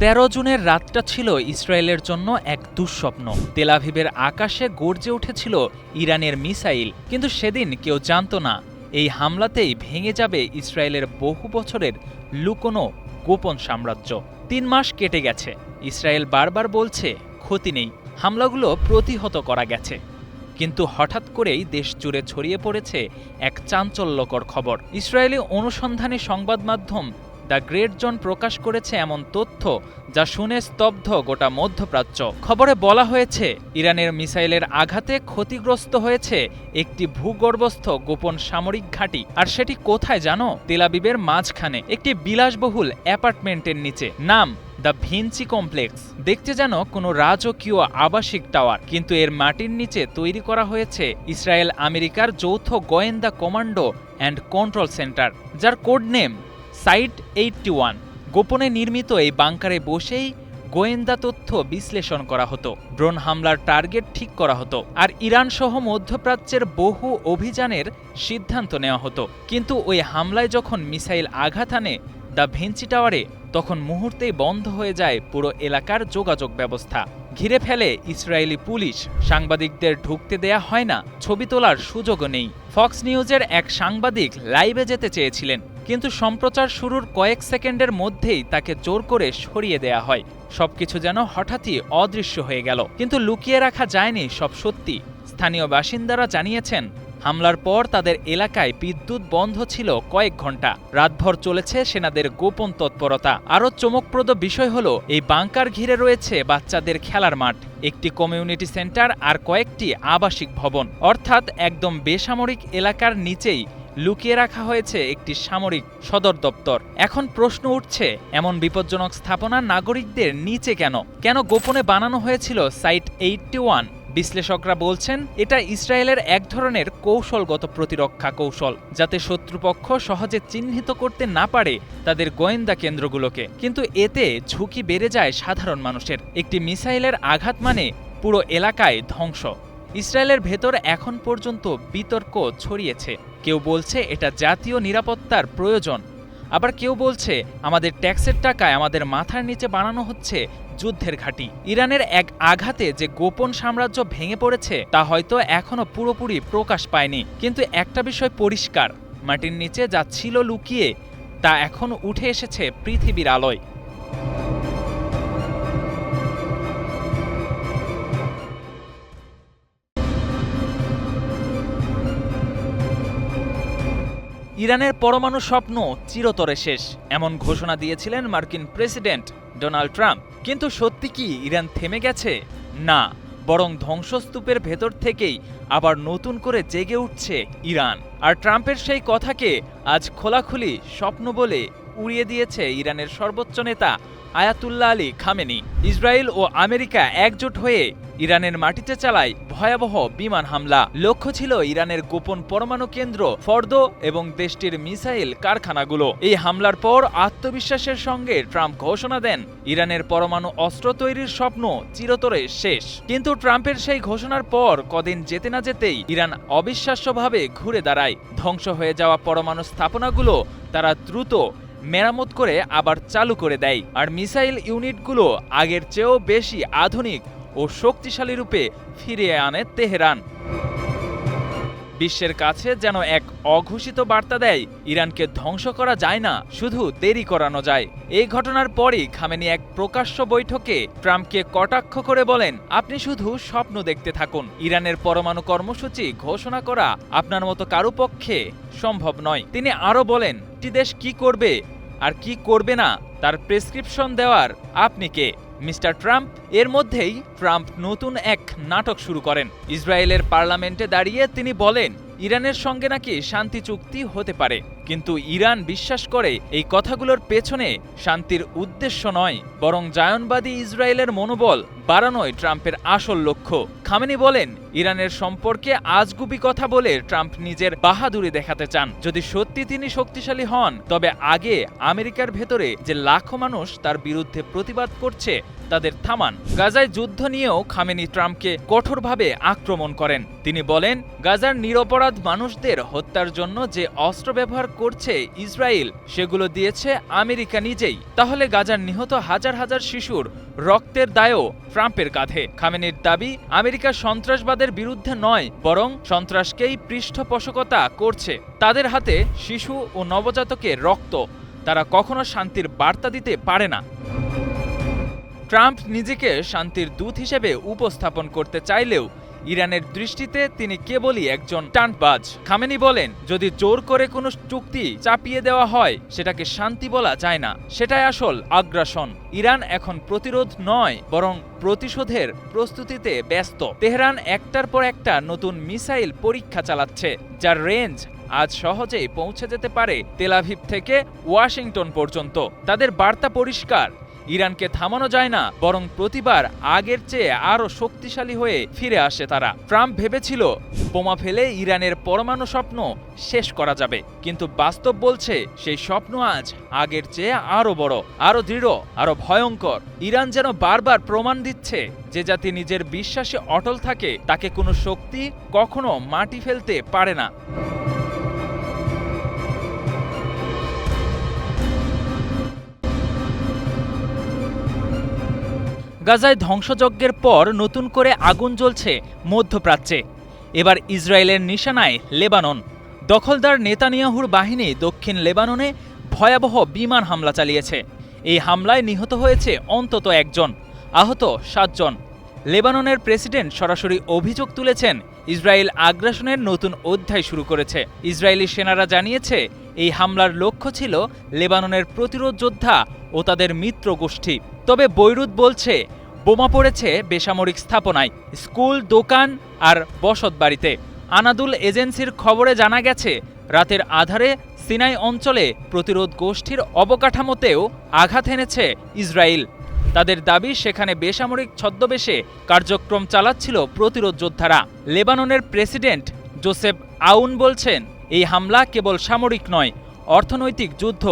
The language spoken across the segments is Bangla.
13 জুনের রাতটা ছিল ইসরায়েলের জন্য এক দুঃস্বপ্ন। তেল আভিভের আকাশে গর্জে উঠেছিল ইরানের মিসাইল, কিন্তু সেদিন কেউ জানত না এই হামলাতেই ভেঙে যাবে ইসরায়েলের বহু বছরের লুকোনো গোপন সাম্রাজ্য। 3 মাস কেটে গেছে, ইসরায়েল বারবার বলছে ক্ষতি নেই, হামলাগুলো প্রতিহত করা গেছে। কিন্তু হঠাৎ করেই দেশ জুড়ে ছড়িয়ে পড়েছে এক চাঞ্চল্যকর খবর। ইসরায়েলি অনুসন্ধানী সংবাদ মাধ্যম দ্য গ্রেট জন প্রকাশ করেছে এমন তথ্য যা শুনে স্তব্ধ গোটা মধ্যপ্রাচ্য। খবরে বলা হয়েছে ইরানের মিসাইলের আঘাতে ক্ষতিগ্রস্ত হয়েছে একটি ভূগর্ভস্থ গোপন সামরিক ঘাঁটি। আর সেটি কোথায় জানো? তেল আবিবের মাঝখানে একটি বিলাসবহুল অ্যাপার্টমেন্টের নিচে। নাম দ্য ভিঞ্চি কমপ্লেক্স। দেখতে যেন কোনো রাজকীয় আবাসিক টাওয়ার, কিন্তু এর মাটির নিচে তৈরি করা হয়েছে ইসরায়েল আমেরিকার যৌথ গোয়েন্দা কমান্ডো অ্যান্ড কন্ট্রোল সেন্টার, যার কোড নেম সাইট 81। গোপনে নির্মিত এই বাংকারে বসেই গোয়েন্দা তথ্য বিশ্লেষণ করা হতো, ড্রোন হামলার টার্গেট ঠিক করা হতো, আর ইরান সহ মধ্যপ্রাচ্যের বহু অভিযানের সিদ্ধান্ত নেওয়া হতো। কিন্তু ওই হামলায় যখন মিসাইল আঘাত আনে দ্য ভিঞ্চি টাওয়ারে, তখন মুহূর্তেই বন্ধ হয়ে যায় পুরো এলাকার যোগাযোগ ব্যবস্থা। ঘিরে ফেলে ইসরায়েলি পুলিশ, সাংবাদিকদের ঢুকতে দেয়া হয় না, ছবি তোলার সুযোগও নেই। ফক্স নিউজের এক সাংবাদিক লাইভে যেতে চেয়েছিলেন, কিন্তু সম্প্রচার শুরুর কয়েক সেকেন্ডের মধ্যেই তাকে জোর করে সরিয়ে দেয়া হয়। সবকিছু যেন হঠাৎই অদৃশ্য হয়ে গেল। কিন্তু লুকিয়ে রাখা যায়নি সব সত্যি। স্থানীয় বাসিন্দারা জানিয়েছেন, হামলার পর তাদের এলাকায় বিদ্যুৎ বন্ধ ছিল কয়েক ঘন্টা। রাতভর চলেছে সেনাদের গোপন তৎপরতা। আরও চমকপ্রদ বিষয় হলো, এই বাংকার ঘিরে রয়েছে বাচ্চাদের খেলার মাঠ, একটি কমিউনিটি সেন্টার আর কয়েকটি আবাসিক ভবন। অর্থাৎ একদম বেসামরিক এলাকার নিচেই লুকিয়ে রাখা হয়েছে একটি সামরিক সদর দপ্তর। এখন প্রশ্ন উঠছে, এমন বিপজ্জনক স্থাপনা নাগরিকদের নিচে কেন? কেন গোপনে বানানো হয়েছিল সাইট 81? বিশ্লেষকরা বলছেন এটা ইসরায়েলের এক ধরনের কৌশলগত প্রতিরক্ষা কৌশল, যাতে শত্রুপক্ষ সহজে চিহ্নিত করতে না পারে তাদের গোয়েন্দা কেন্দ্রগুলোকে। কিন্তু এতে ঝুঁকি বেড়ে যায় সাধারণ মানুষের। একটি মিসাইলের আঘাত মানে পুরো এলাকায় ধ্বংস। ইসরায়েলের ভেতর এখন পর্যন্ত বিতর্ক ছড়িয়েছে। কেউ বলছে এটা জাতীয় নিরাপত্তার প্রয়োজন, আবার কেউ বলছে আমাদের ট্যাক্সের টাকায় আমাদের মাথার নিচে বানানো হচ্ছে যুদ্ধের ঘাঁটি। ইরানের এক আঘাতে যে গোপন সাম্রাজ্য ভেঙে পড়েছে তা হয়তো এখনো পুরোপুরি প্রকাশ পায়নি, কিন্তু একটা বিষয় পরিষ্কার, মাটির নিচে যা ছিল লুকিয়ে তা এখন উঠে এসেছে পৃথিবীর আলোয়। ইরানের পরমাণু স্বপ্ন চিরতরে শেষ, এমন ঘোষণা দিয়েছিলেন মার্কিন প্রেসিডেন্ট ডোনাল্ড ট্রাম্প। কিন্তু সত্যি কি ইরান থেমে গেছে? না, বরং ধ্বংসস্তূপের ভেতর থেকেই আবার নতুন করে জেগে উঠছে ইরান। আর ট্রাম্পের সেই কথাকে আজ খোলাখুলি স্বপ্ন বলে উড়িয়ে দিয়েছে ইরানের সর্বোচ্চ নেতা আয়াতুল্লাহ আলী খামেনি। ইসরায়েল ও আমেরিকা একজোট হয়ে ইরানের মাটিতে চালায় ভয়াবহ বিমান হামলা। লক্ষ্য ছিল ইরানের গোপন পরমাণু কেন্দ্র ফর্দো এবং দেশটির মিসাইল কারখানাগুলো। এই হামলার পর আত্মবিশ্বাসের সঙ্গে ট্রাম্প ঘোষণা দেন ইরানের পরমাণু অস্ত্র তৈরির স্বপ্ন চিরতরে শেষ। কিন্তু ট্রাম্পের সেই ঘোষণার পর কদিন যেতে না যেতেই ইরান অবিশ্বাস্যভাবে ঘুরে দাঁড়ায়। ধ্বংস হয়ে যাওয়া পরমাণু স্থাপনাগুলো তারা দ্রুত মেরামত করে আবার চালু করে দেয়, আর মিসাইল ইউনিটগুলো আগের চেয়েও বেশি আধুনিক ও শক্তিশালী রূপে ফিরিয়ে আনে তেহরান। বিশ্বের কাছে যেন এক অঘোষিত বার্তা দেয়, ইরানকে ধ্বংস করা যায় না, শুধু দেরি করানো যায়। এই ঘটনার পরই খামেনি এক প্রকাশ্য বৈঠকে ট্রাম্পকে কটাক্ষ করে বলেন, আপনি শুধু স্বপ্ন দেখতে থাকুন, ইরানের পরমাণু কর্মসূচি ঘোষণা করা আপনার মতো কারো পক্ষে সম্ভব নয়। তিনি আরও বলেন, একটি দেশ কি করবে আর কি করবে না তার প্রেসক্রিপশন দেওয়ার আপনি কে? Mister Trump. এর মধ্যেই ট্রাম্প নতুন এক নাটক শুরু করেন। ইসরায়েলের পার্লামেন্টে দাঁড়িয়ে তিনি বলেন ইরানের সঙ্গে নাকি শান্তি চুক্তি হতে পারে, কিন্তু ইরান বিশ্বাস করে এই কথাগুলোর পেছনে শান্তির উদ্দেশ্য নয়, বরং জায়নবাদী ইসরায়েলের মনোবল বাড়ানোই ট্রাম্পের আসল লক্ষ্য। খামেনি বলেন, ইরানের সম্পর্কে আজগুবি কথা বলে ট্রাম্প নিজের বাহাদুরি দেখাতে চান। যদি সত্যি তিনি শক্তিশালী হন, তবে আগে আমেরিকার ভেতরে যে লাখো মানুষ তার বিরুদ্ধে প্রতিবাদ করছে তাদের থামান। গাজায় যুদ্ধ নিয়েও খামেনি ট্রাম্পকে কঠোরভাবে আক্রমণ করেন। তিনি বলেন, গাজার নিরপরাধ মানুষদের হত্যার জন্য যে অস্ত্র ব্যবহার করছে ইসরায়েল সেগুলো দিয়েছে আমেরিকা নিজেই। তাহলে গাজার নিহত হাজার হাজার শিশুর রক্তের দায়ও ট্রাম্পের কাঁধে। খামেনির দাবি, আমেরিকা সন্ত্রাসবাদের বিরুদ্ধে নয়, বরং সন্ত্রাসকেই পৃষ্ঠপোষকতা করছে। তাদের হাতে শিশু ও নবজাতকের রক্ত, তারা কখনো শান্তির বার্তা দিতে পারে না। ট্রাম্প নিজেকে শান্তির দূত হিসেবে উপস্থাপন করতে চাইলেও ইরানের দৃষ্টিতে তিনি কেবলই একজন টান্টবাজ। খামেনি বলেন, যদি জোর করে কোনো চুক্তি চাপিয়ে দেওয়া হয় সেটাকে শান্তি বলা যায় না, সেটাই আসল আগ্রাসন। ইরান এখন প্রতিরোধ নয়, বরং প্রতিশোধের প্রস্তুতিতে ব্যস্ত। তেহরান একটার পর একটা নতুন মিসাইল পরীক্ষা চালাচ্ছে, যার রেঞ্জ আজ সহজেই পৌঁছে যেতে পারে তেল আভিভ থেকে ওয়াশিংটন পর্যন্ত। তাদের বার্তা পরিষ্কার, ইরানকে থামানো যায় না, বরং প্রতিবার আগের চেয়ে আরও শক্তিশালী হয়ে ফিরে আসে তারা। ট্রাম্প ভেবেছিল বোমা ফেলে ইরানের পরমাণু স্বপ্ন শেষ করা যাবে, কিন্তু বাস্তব বলছে সেই স্বপ্ন আজ আগের চেয়ে আরও বড়, আরও দৃঢ়, আরও ভয়ঙ্কর। ইরান যেন বারবার প্রমাণ দিচ্ছে, যে জাতি নিজের বিশ্বাসে অটল থাকে তাকে কোনো শক্তি কখনো মাটি ফেলতে পারে না। গাজায় ধ্বংসযজ্ঞের পর নতুন করে আগুন জ্বলছে মধ্যপ্রাচ্যে। এবার ইসরায়েলের নিশানায় লেবানন। দখলদার নেতানিয়াহুর বাহিনী দক্ষিণ লেবাননে ভয়াবহ বিমান হামলা চালিয়েছে। এই হামলায় নিহত হয়েছে অন্তত একজন, আহত 7 জন। লেবাননের প্রেসিডেন্ট সরাসরি অভিযোগ তুলেছেন, ইসরায়েল আগ্রাসনের নতুন অধ্যায় শুরু করেছে। ইসরায়েলি সেনারা জানিয়েছে, এই হামলার লক্ষ্য ছিল লেবাননের প্রতিরোধ যোদ্ধা ও তাদের মিত্র গোষ্ঠী। তবে বৈরুত বলছে, বোমা পড়েছে বেসামরিক স্থাপনায়, স্কুল, দোকান আর বসতবাড়িতে। আনাদুল এজেন্সির খবরে জানা গেছে, রাতের আধারে সিনাই অঞ্চলে প্রতিরোধ গোষ্ঠীর অবকাঠামোতেও আঘাত এনেছে ইসরায়েল। তাদের দাবি, সেখানে বেসামরিক ছদ্মবেশে কার্যক্রম চালাচ্ছিল প্রতিরোধ যোদ্ধারা। লেবাননের প্রেসিডেন্ট জোসেফ আউন বলছেন, এই হামলা কেবল সামরিক নয়, অর্থনৈতিক যুদ্ধ।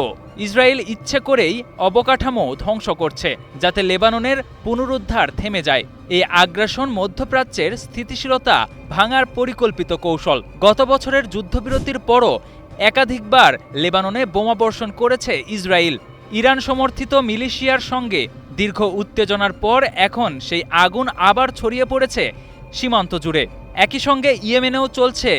ইসরায়েল ইচ্ছে করেই অবকাঠামো ধ্বংস করছে, যাতে লেবাননের পুনরুদ্ধার থেমে যায়। এই আগ্রাসন মধ্যপ্রাচ্যের স্থিতিশীলতা ভাঙার পরিকল্পিত কৌশল। গত বছরের যুদ্ধবিরতির পরও একাধিকবার লেবাননে বোমাবর্ষণ করেছে ইসরায়েল। ইরান সমর্থিত মিলিশিয়ার সঙ্গে দীর্ঘ উত্তেজনার পর এখন সেই আগুন আবার ছড়িয়ে পড়েছে সীমান্ত জুড়ে। একই সঙ্গে ইয়েমেনেও চলছে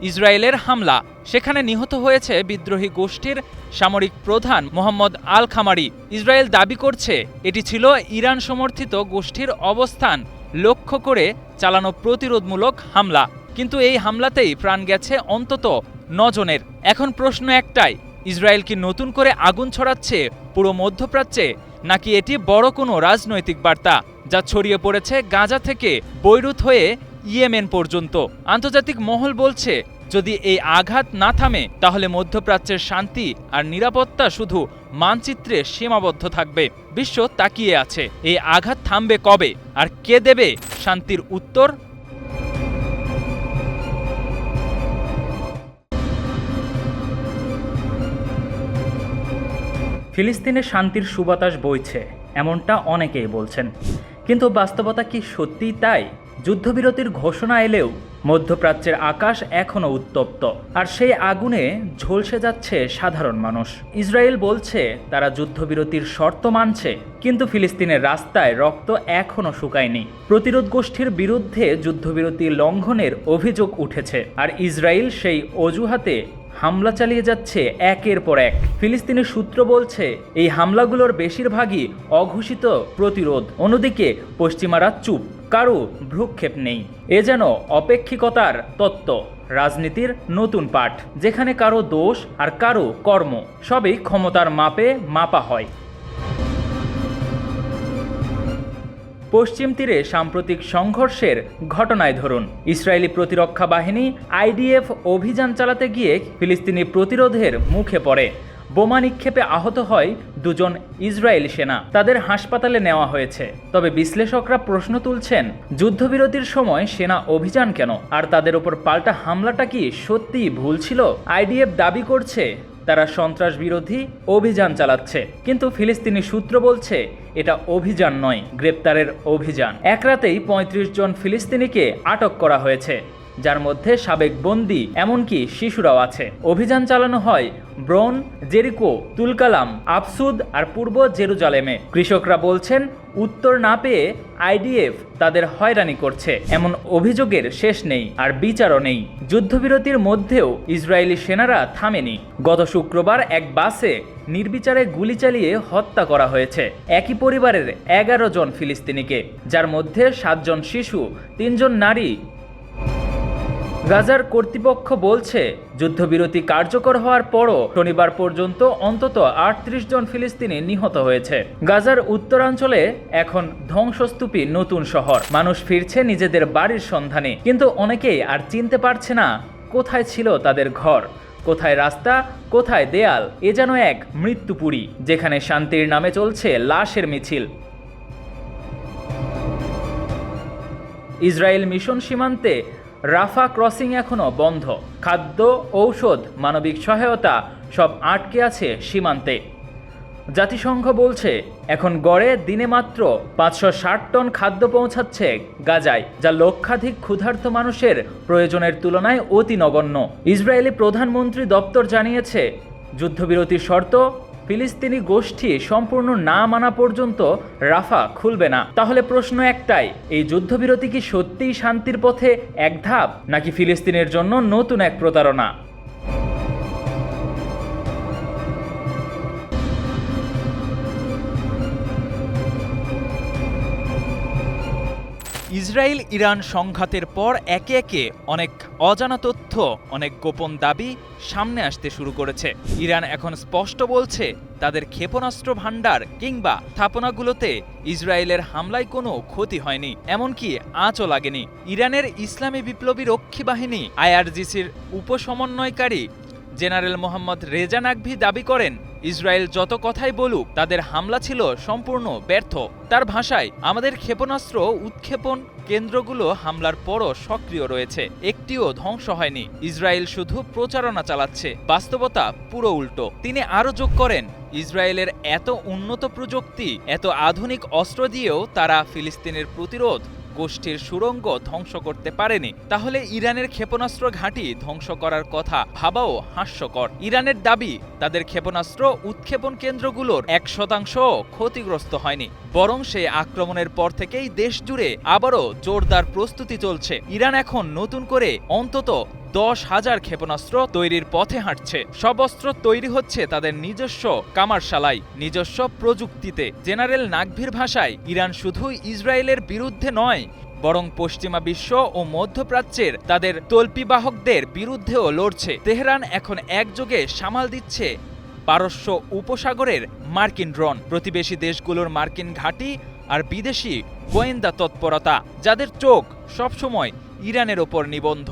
ইসরায়েলের হামলা। সেখানে নিহত হয়েছে বিদ্রোহী গোষ্ঠীর সামরিক প্রধান মোহাম্মদ আল খামারি। ইসরায়েল দাবি করছে, এটি ছিল ইরান সমর্থিত গোষ্ঠীর অবস্থান লক্ষ্য করে চালানো প্রতিরোধমূলক হামলা। কিন্তু এই হামলাতেই প্রাণ গেছে অন্তত 9 জনের। এখন প্রশ্ন একটাই, ইসরায়েল কি নতুন করে আগুন ছড়াচ্ছে পুরো মধ্যপ্রাচ্যে, নাকি এটি বড় কোনো রাজনৈতিক বার্তা যা ছড়িয়ে পড়েছে গাজা থেকে বৈরুত হয়ে ইয়েমেন পর্যন্ত? আন্তর্জাতিক মহল বলছে, যদি এই আঘাত না থামে তাহলে মধ্যপ্রাচ্যের শান্তি আর নিরাপত্তা শুধু মানচিত্রে সীমাবদ্ধ থাকবে। বিশ্ব তাকিয়ে আছে, এই আঘাত থামবে কবে, আর কে দেবে শান্তির উত্তর? ফিলিস্তিনে শান্তির সুবাতাস বইছে, এমনটা অনেকেই বলছেন, কিন্তু বাস্তবতা কি সত্যিই তাই? যুদ্ধবিরতির ঘোষণা এলেও মধ্যপ্রাচ্যের আকাশ এখনও উত্তপ্ত, আর সেই আগুনে ঝলসে যাচ্ছে সাধারণ মানুষ। ইসরায়েল বলছে তারা যুদ্ধবিরতির শর্ত মানছে, কিন্তু ফিলিস্তিনের রাস্তায় রক্ত এখনও শুকায়নি। প্রতিরোধ গোষ্ঠীর বিরুদ্ধে যুদ্ধবিরতি লঙ্ঘনের অভিযোগ উঠেছে, আর ইসরায়েল সেই অজুহাতে হামলা চালিয়ে যাচ্ছে একের পর এক। ফিলিস্তিনি সূত্র বলছে, এই হামলাগুলোর বেশিরভাগই অঘোষিত প্রতিরোধ। অন্যদিকে পশ্চিমারা চুপ, কারো ভ্রুক্ষেপ নেই। এ যেন অপেক্ষিকতার তত্ত্ব, রাজনীতির নতুন পাঠ, যেখানে কারো দোষ আর কারো কর্ম সবই ক্ষমতার মাপে মাপা হয়। পশ্চিম তীরে সাম্প্রতিক সংঘর্ষের ঘটনায় ধরুন, ইসরায়েলি প্রতিরক্ষা বাহিনী আইডিএফ অভিযান চালাতে গিয়ে ফিলিস্তিনি প্রতিরোধের মুখে পড়ে। বোমা নিক্ষেপে আহত হয় 2 জন ইসরায়েলি সেনা, তাদের হাসপাতালে নেওয়া হয়েছে। তবে বিশ্লেষকরা প্রশ্ন তুলছেন, যুদ্ধবিরতির সময় সেনা অভিযান কেন, আর তাদের উপর পাল্টা হামলাটা কি সত্যিই ভুল ছিল? আইডিএফ দাবি করছে তারা সন্ত্রাস বিরোধী অভিযান চালাচ্ছে, কিন্তু ফিলিস্তিনি সূত্র বলছে এটা অভিযান নয়, গ্রেপ্তারের অভিযান। এক রাতেই 35 জন ফিলিস্তিনিকে আটক করা হয়েছে। যার মধ্যে সাবেক বন্দী এমনকি শিশুরাও আছে। অভিযান চালানো হয় ব্রন, জেরিকো, তুলকালাম, আফসুদ আর পূর্ব জেরুজালেমে। কৃষকরা বলছেন উত্তর না পেয়ে আইডিএফ তাদের হয়রানি করছে। এমন অভিযোগের শেষ নেই, আর বিচারও নেই। যুদ্ধবিরতির মধ্যেও ইসরায়েলি সেনারা থামেনি। গত শুক্রবার এক বাসে নির্বিচারে গুলি চালিয়ে হত্যা করা হয়েছে একই পরিবারের 11 জন ফিলিস্তিনিকে, যার মধ্যে 7 জন শিশু, 3 জন নারী। গাজার কর্তৃপক্ষ বলছে যুদ্ধবিরতি কার্যকর হওয়ার পরও শনিবার পর্যন্ত অন্তত 38 জন ফিলিস্তিনি নিহত হয়েছে। গাজার উত্তরাঞ্চলে এখন ধ্বংসস্তূপী নতুন শহর। মানুষ ফিরছে নিজেদের বাড়ির সন্ধানে, কিন্তু অনেকেই আর চিনতে পারছে না কোথায় ছিল তাদের ঘর, কোথায় রাস্তা, কোথায় দেয়াল। এ যেন এক মৃত্যুপুরী, যেখানে শান্তির নামে চলছে লাশের মিছিল। ইসরায়েল মিশন সীমান্তে রাফা ক্রসিং এখনও বন্ধ। খাদ্য, ঔষধ, মানবিক সহায়তা সব আটকে আছে সীমান্তে। জাতিসংঘ বলছে এখন গড়ে দিনে মাত্র 560 টন খাদ্য পৌঁছাচ্ছে গাজায়, যা লক্ষাধিক ক্ষুধার্ত মানুষের প্রয়োজনের তুলনায় অতি নগণ্য। ইসরায়েলি প্রধানমন্ত্রী দপ্তর জানিয়েছে যুদ্ধবিরতির শর্ত ফিলিস্তিনি গোষ্ঠী সম্পূর্ণ না মানা পর্যন্ত রাফা খুলবে না। তাহলে প্রশ্ন একটাই, এই যুদ্ধবিরতি কি সত্যিই শান্তির পথে এক ধাপ, নাকি ফিলিস্তিনের জন্য নতুন এক প্রতারণা? ইসরায়েল ইরান সংঘাতের পর একে একে অনেক অজানা তথ্য, অনেক গোপন দাবি সামনে আসতে শুরু করেছে। ইরান এখন স্পষ্ট বলছে তাদের ক্ষেপণাস্ত্র ভান্ডার কিংবা স্থাপনাগুলোতে ইসরায়েলের হামলায় কোনো ক্ষতি হয়নি, এমনকি আঁচও লাগেনি। ইরানের ইসলামী বিপ্লবী রক্ষী বাহিনী আইআরজিসির উপসমন্বয়কারী জেনারেল মোহাম্মদ রেজা নাকভি দাবি করেন ইসরায়েল যত কথাই বলুক তাদের হামলা ছিল সম্পূর্ণ ব্যর্থ। তার ভাষায়, আমাদের ক্ষেপণাস্ত্র উৎক্ষেপণ কেন্দ্রগুলো হামলার পরও সক্রিয় রয়েছে, একটিও ধ্বংস হয়নি। ইসরায়েল শুধু প্রচারণা চালাচ্ছে, বাস্তবতা পুরো উল্টো। তিনি আরও যোগ করেন, ইসরায়েলের এত উন্নত প্রযুক্তি, এত আধুনিক অস্ত্র দিয়েও তারা ফিলিস্তিনের প্রতিরোধ গোষ্ঠীর সুড়ঙ্গ ধ্বংস করতে পারেনি। তাহলে ইরানের ক্ষেপণাস্ত্র ঘাঁটি ধ্বংস করার কথা ভাবাও হাস্যকর। ইরানের দাবি তাদের ক্ষেপণাস্ত্র উৎক্ষেপণ কেন্দ্রগুলোর 1% ক্ষতিগ্রস্ত হয়নি, বরং সেই আক্রমণের পর থেকেই দেশ জুড়ে আবারও জোরদার প্রস্তুতি চলছে। ইরান এখন নতুন করে অন্তত 10,000 ক্ষেপণাস্ত্র তৈরির পথে হাঁটছে। সব অস্ত্র তৈরি হচ্ছে তাদের নিজস্ব কামারশালায়, নিজস্ব প্রযুক্তিতে। জেনারেল নাকভির ভাষায়, ইরান শুধু ইসরায়েলের বিরুদ্ধে নয়, বরং পশ্চিমা বিশ্ব ও মধ্যপ্রাচ্যের তাদের তল্পিবাহকদের বিরুদ্ধেও লড়ছে। তেহরান এখন একযোগে সামাল দিচ্ছে পারস্য উপসাগরের মার্কিন ড্রোন, প্রতিবেশী দেশগুলোর মার্কিন ঘাঁটি আর বিদেশি গোয়েন্দা তৎপরতা, যাদের চোখ সবসময় ইরানের ওপর নিবদ্ধ।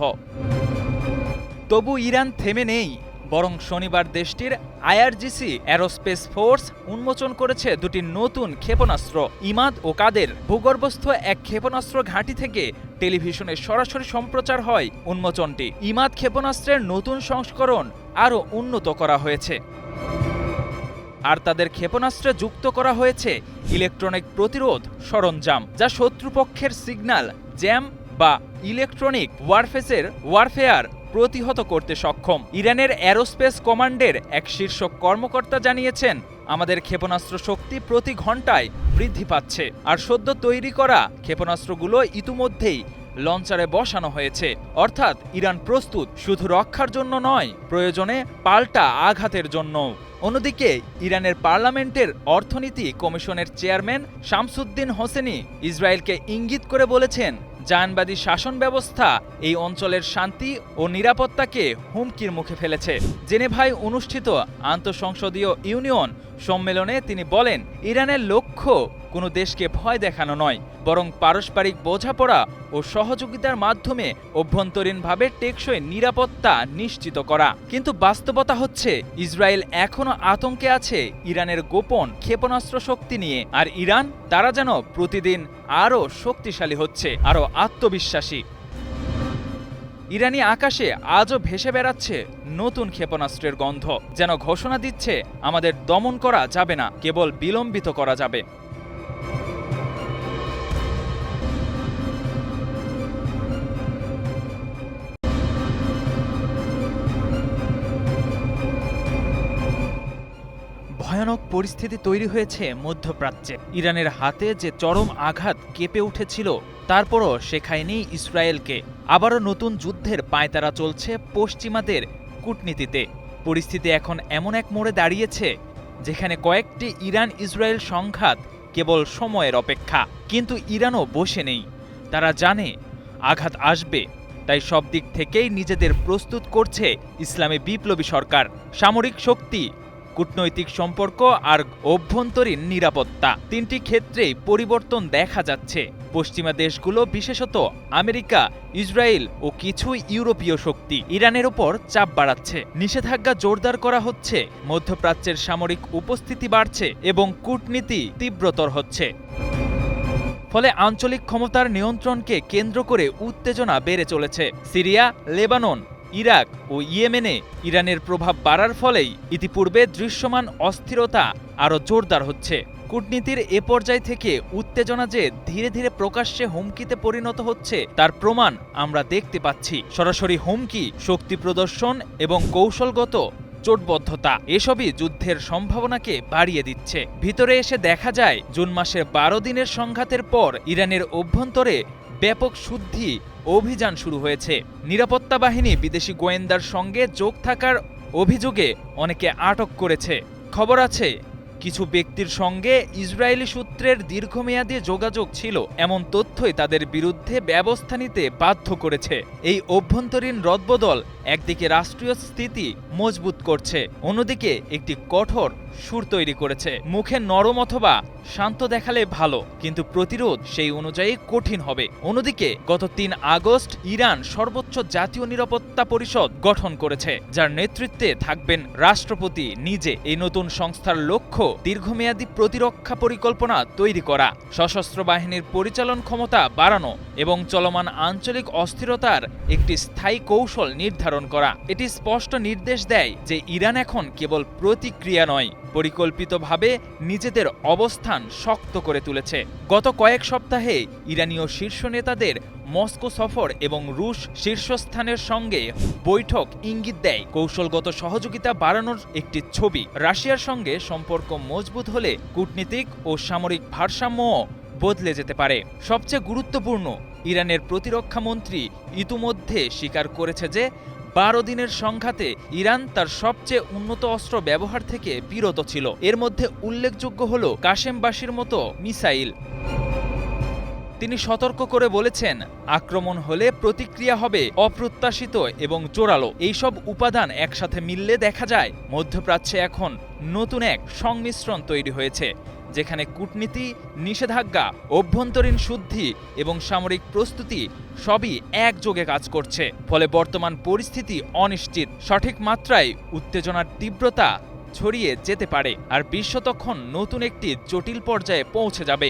তবু ইরান থেমে নেই, বরং শনিবার দেশটির আইআরজিসি অ্যারোস্পেস ফোর্স উন্মোচন করেছে দুটি নতুন ক্ষেপণাস্ত্র। ইমাদ ও কাদের ভূগর্ভস্থ এক ক্ষেপণাস্ত্র ঘাঁটি থেকে টেলিভিশনে সরাসরি সম্প্রচার হয় উন্মোচনটি। ইমাদ ক্ষেপণাস্ত্রের নতুন সংস্করণ আরও উন্নত করা হয়েছে, আর তাদের ক্ষেপণাস্ত্রে যুক্ত করা হয়েছে ইলেকট্রনিক প্রতিরোধ সরঞ্জাম, যা শত্রুপক্ষের সিগন্যাল জ্যাম বা ইলেকট্রনিক ওয়ারফেয়ার প্রতিহত করতে সক্ষম। ইরানের অ্যারোস্পেস কমান্ডের এক শীর্ষ কর্মকর্তা জানিয়েছেন, আমাদের ক্ষেপণাস্ত্র শক্তি প্রতি ঘন্টায় বৃদ্ধি পাচ্ছে, আর সদ্য তৈরি করা ক্ষেপণাস্ত্রগুলো ইতিমধ্যেই লঞ্চারে বসানো হয়েছে। অর্থাৎ ইরান প্রস্তুত শুধু রক্ষার জন্য নয়, প্রয়োজনে পাল্টা আঘাতের জন্য। অন্যদিকে ইরানের পার্লামেন্টের অর্থনীতি কমিশনের চেয়ারম্যান শামসুদ্দিন হোসেনি ইসরায়েলকে ইঙ্গিত করে বলেছেন, জায়নবাদী শাসন ব্যবস্থা এই অঞ্চলের শান্তি ও নিরাপত্তাকে হুমকির মুখে ফেলেছে। জেনেভায় অনুষ্ঠিত আন্তঃসংসদীয় ইউনিয়ন সম্মেলনে তিনি বলেন, ইরানের লক্ষ্য কোনো দেশকে ভয় দেখানো নয়, বরং পারস্পরিক বোঝাপড়া ও সহযোগিতার মাধ্যমে অভ্যন্তরীণভাবে টেকসই নিরাপত্তা নিশ্চিত করা। কিন্তু বাস্তবতা হচ্ছে, ইসরায়েল এখনও আতঙ্কে আছে ইরানের গোপন ক্ষেপণাস্ত্র শক্তি নিয়ে, আর ইরান তারা যেন প্রতিদিন আরও শক্তিশালী হচ্ছে, আরও আত্মবিশ্বাসী। ইরানি আকাশে আজও ভেসে বেড়াচ্ছে নতুন ক্ষেপণাস্ত্রের গন্ধ, যেন ঘোষণা দিচ্ছে আমাদের দমন করা যাবে না, কেবল বিলম্বিত করা যাবে। ভয়ানক পরিস্থিতি তৈরি হয়েছে মধ্যপ্রাচ্যে। ইরানের হাতে যে চরম আঘাত কেঁপে উঠেছিল, তারপরও শেখায়নি ইসরায়েলকে। আবারও নতুন যুদ্ধের পায়তারা চলছে পশ্চিমাদের কূটনীতিতে। পরিস্থিতি এখন এমন এক মোড়ে দাঁড়িয়েছে যেখানে কয়েকটি ইরান ইসরায়েল সংঘাত কেবল সময়ের অপেক্ষা। কিন্তু ইরানও বসে নেই। তারা জানে আঘাত আসবে, তাই সব দিক থেকেই নিজেদের প্রস্তুত করছে ইসলামী বিপ্লবী সরকার। সামরিক শক্তি, কূটনৈতিক সম্পর্ক আর অভ্যন্তরীণ নিরাপত্তা, তিনটি ক্ষেত্রেই পরিবর্তন দেখা যাচ্ছে। পশ্চিমা দেশগুলো, বিশেষত আমেরিকা, ইসরায়েল ও কিছু ইউরোপীয় শক্তি ইরানের ওপর চাপ বাড়াচ্ছে। নিষেধাজ্ঞা জোরদার করা হচ্ছে, মধ্যপ্রাচ্যের সামরিক উপস্থিতি বাড়ছে এবং কূটনীতি তীব্রতর হচ্ছে। ফলে আঞ্চলিক ক্ষমতার নিয়ন্ত্রণকে কেন্দ্র করে উত্তেজনা বেড়ে চলেছে। সিরিয়া, লেবানন, ইরাক ও ইয়েমেনে ইরানের প্রভাব বাড়ার ফলেই ইতিপূর্বে দৃশ্যমান অস্থিরতা আরও জোরদার হচ্ছে। কূটনীতির এ পর্যায় থেকে উত্তেজনা যে ধীরে ধীরে প্রকাশ্যে হুমকিতে পরিণত হচ্ছে তার প্রমাণ আমরা দেখতে পাচ্ছি। সরাসরি হুমকি, শক্তি প্রদর্শন এবং কৌশলগত জোটবদ্ধতা, এসবই যুদ্ধের সম্ভাবনাকে বাড়িয়ে দিচ্ছে। ভিতরে এসে দেখা যায় জুন মাসের 12 দিনের সংঘাতের পর ইরানের অভ্যন্তরে ব্যাপক শুদ্ধি অভিযান শুরু হয়েছে। নিরাপত্তা বাহিনী বিদেশি গোয়েন্দার সঙ্গে যোগ থাকার অভিযোগে অনেকে আটক করেছে। খবর আছে কিছু ব্যক্তির সঙ্গে ইসরায়েলি সূত্রের দীর্ঘমেয়াদী যোগাযোগ ছিল। এমন তথ্যই তাদের বিরুদ্ধে ব্যবস্থা নিতে বাধ্য করেছে। এই অভ্যন্তরীণ রদবদল একদিকে রাষ্ট্রীয় স্থিতি মজবুত করছে, অন্যদিকে একটি কঠোর সুর তৈরি করেছে। মুখে নরম অথবা শান্ত দেখালে ভালো, কিন্তু প্রতিরোধ সেই অনুযায়ী কঠিন হবে। অন্যদিকে গত 3 আগস্ট ইরান সর্বোচ্চ জাতীয় নিরাপত্তা পরিষদ গঠন করেছে, যার নেতৃত্বে থাকবেন রাষ্ট্রপতি নিজে। এই নতুন সংস্থার লক্ষ্য দীর্ঘমেয়াদী প্রতিরক্ষা পরিকল্পনা তৈরি করা, সশস্ত্র বাহিনীর পরিচালন ক্ষমতা বাড়ানো এবং চলমান আঞ্চলিক অস্থিরতার একটি স্থায়ী কৌশল নির্ধারণ করা। এটি স্পষ্ট নির্দেশ দেয় যে ইরান এখন কেবল প্রতিক্রিয়া নয়, পরিকল্পিতভাবে নিজেদের অবস্থান শক্ত করে তুলেছে। গত কয়েক সপ্তাহে ইরানীয় শীর্ষ নেতাদের মস্কো সফর এবং রুশ শীর্ষস্থানের সঙ্গে বৈঠক ইঙ্গিত দেয় কৌশলগত সহযোগিতা বাড়ানোর একটি ছবি। রাশিয়ার সঙ্গে সম্পর্ক মজবুত হলে কূটনীতিক ও সামরিক ভারসাম্যও বদলে যেতে পারে। সবচেয়ে গুরুত্বপূর্ণ, ইরানের প্রতিরক্ষা মন্ত্রী ইতিমধ্যে স্বীকার করেছে যে 12 দিনের সংঘাতে ইরান তার সবচেয়ে উন্নত অস্ত্র ব্যবহার থেকে বিরত ছিল। এর মধ্যে উল্লেখযোগ্য হল কাশেমবাসীর মতো মিসাইল। তিনি সতর্ক করে বলেছেন, আক্রমণ হলে প্রতিক্রিয়া হবে অপ্রত্যাশিত এবং জোরালো। এইসব উপাদান একসাথে মিললে দেখা যায় মধ্যপ্রাচ্যে এখন নতুন এক সংমিশ্রণ তৈরি হয়েছে, যেখানে কূটনীতি, নিষেধাজ্ঞা, অভ্যন্তরীণ শুদ্ধি এবং সামরিক প্রস্তুতি সবই একযোগে কাজ করছে। ফলে বর্তমান পরিস্থিতি অনিশ্চিত। সঠিক মাত্রায় উত্তেজনার তীব্রতা ছড়িয়ে যেতে পারে, আর বিশ্ব তখন নতুন একটি জটিল পর্যায়ে পৌঁছে যাবে।